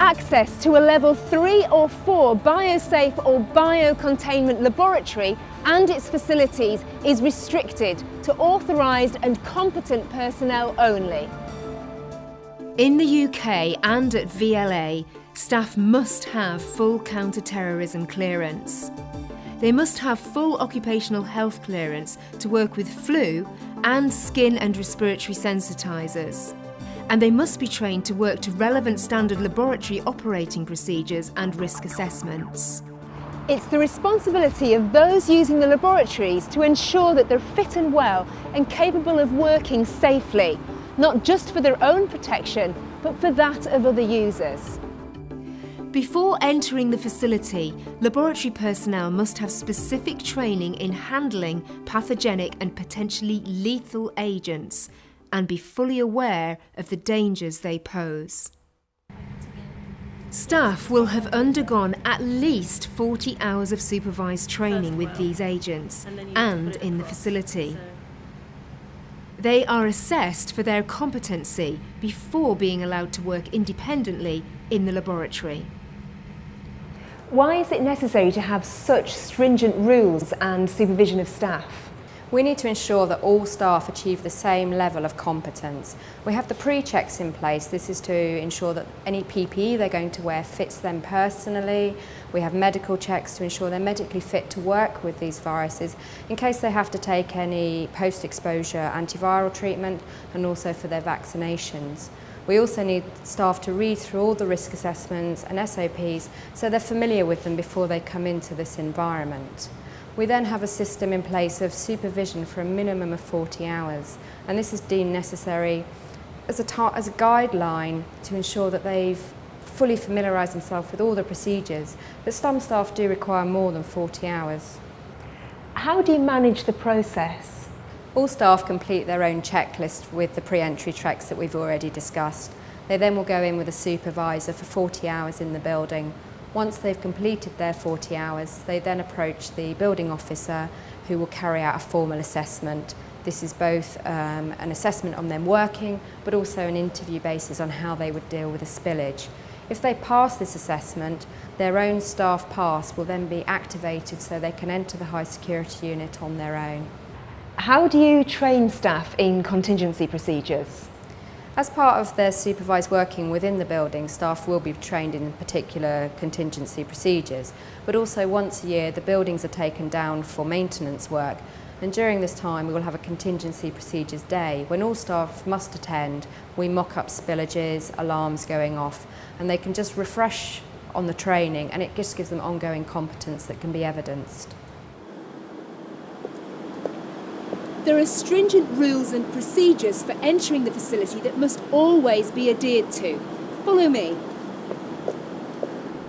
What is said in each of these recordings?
Access to a level 3 or 4 biosafe or biocontainment laboratory and its facilities is restricted to authorised and competent personnel only. In the UK and at VLA, staff must have full counter-terrorism clearance. They must have full occupational health clearance to work with flu and skin and respiratory sensitisers. And they must be trained to work to relevant standard laboratory operating procedures and risk assessments. It's the responsibility of those using the laboratories to ensure that they're fit and well and capable of working safely, not just for their own protection, but for that of other users. Before entering the facility, laboratory personnel must have specific training in handling pathogenic and potentially lethal agents and be fully aware of the dangers they pose. Staff will have undergone at least 40 hours of supervised training with these agents and in the facility. They are assessed for their competency before being allowed to work independently in the laboratory. Why is it necessary to have such stringent rules and supervision of staff? We need to ensure that all staff achieve the same level of competence. We have the pre-checks in place. This is to ensure that any PPE they're going to wear fits them personally. We have medical checks to ensure they're medically fit to work with these viruses in case they have to take any post-exposure antiviral treatment and also for their vaccinations. We also need staff to read through all the risk assessments and SOPs so they're familiar with them before they come into this environment. We then have a system in place of supervision for a minimum of 40 hours, and this is deemed necessary as a guideline to ensure that they've fully familiarised themselves with all the procedures, but some staff do require more than 40 hours. How do you manage the process? All staff complete their own checklist with the pre-entry checks that we've already discussed. They then will go in with a supervisor for 40 hours in the building. Once they've completed their 40 hours, they then approach the building officer who will carry out a formal assessment. This is both an assessment on them working, but also an interview basis on how they would deal with a spillage. If they pass this assessment, their own staff pass will then be activated so they can enter the high security unit on their own. How do you train staff in contingency procedures? As part of their supervised working within the building, staff will be trained in particular contingency procedures, but also once a year the buildings are taken down for maintenance work, and during this time we will have a contingency procedures day when all staff must attend. We mock up spillages, alarms going off, and they can just refresh on the training, and it just gives them ongoing competence that can be evidenced. There are stringent rules and procedures for entering the facility that must always be adhered to. Follow me.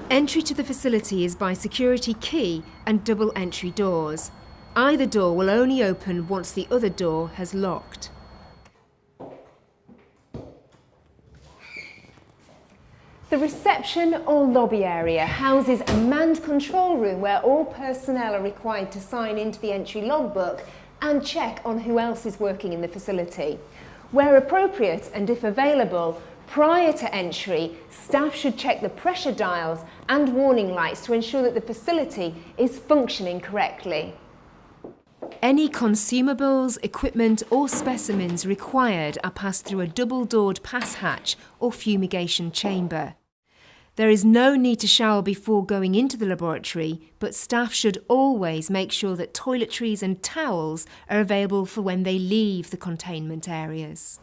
Entry to the facility is by security key and double entry doors. Either door will only open once the other door has locked. The reception or lobby area houses a manned control room where all personnel are required to sign into the entry logbook and check on who else is working in the facility. Where appropriate and if available, prior to entry, staff should check the pressure dials and warning lights to ensure that the facility is functioning correctly. Any consumables, equipment or specimens required are passed through a double-doored pass hatch or fumigation chamber. There is no need to shower before going into the laboratory, but staff should always make sure that toiletries and towels are available for when they leave the containment areas.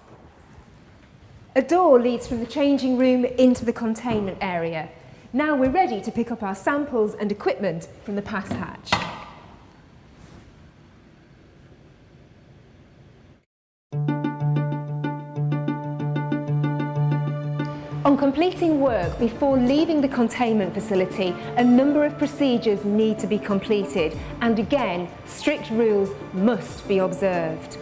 A door leads from the changing room into the containment area. Now we're ready to pick up our samples and equipment from the pass hatch. On completing work before leaving the containment facility, a number of procedures need to be completed, and again, strict rules must be observed.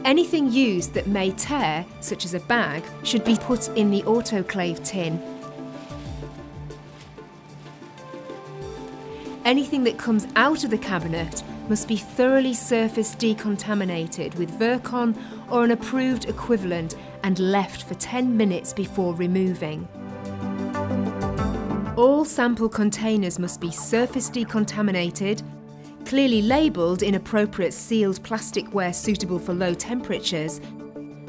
Anything used that may tear, such as a bag, should be put in the autoclave tin. Anything that comes out of the cabinet must be thoroughly surface decontaminated with Virkon or an approved equivalent and left for 10 minutes before removing. All sample containers must be surface decontaminated, clearly labelled in appropriate sealed plasticware suitable for low temperatures,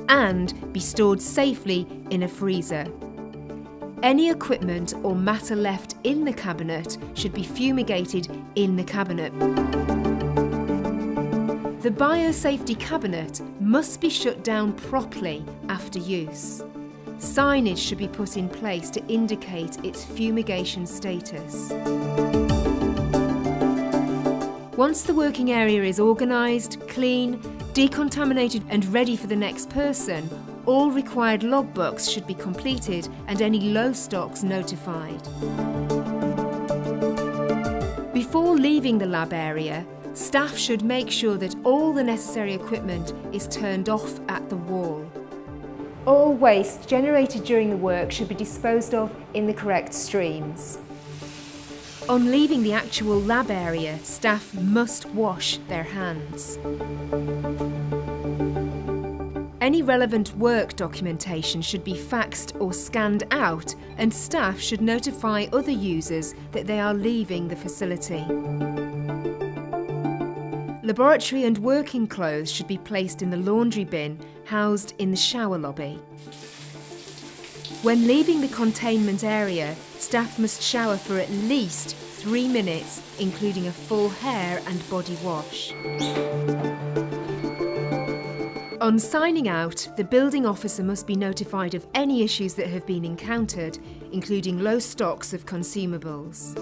and be stored safely in a freezer. Any equipment or matter left in the cabinet should be fumigated in the cabinet. The biosafety cabinet must be shut down properly after use. Signage should be put in place to indicate its fumigation status. Once the working area is organised, clean, decontaminated and ready for the next person, all required logbooks should be completed and any low stocks notified. Before leaving the lab area, staff should make sure that all the necessary equipment is turned off at the wall. All waste generated during the work should be disposed of in the correct streams. On leaving the actual lab area, staff must wash their hands. Any relevant work documentation should be faxed or scanned out, and staff should notify other users that they are leaving the facility. Laboratory and working clothes should be placed in the laundry bin housed in the shower lobby. When leaving the containment area, staff must shower for at least 3 minutes, including a full hair and body wash. On signing out, the building officer must be notified of any issues that have been encountered, including low stocks of consumables.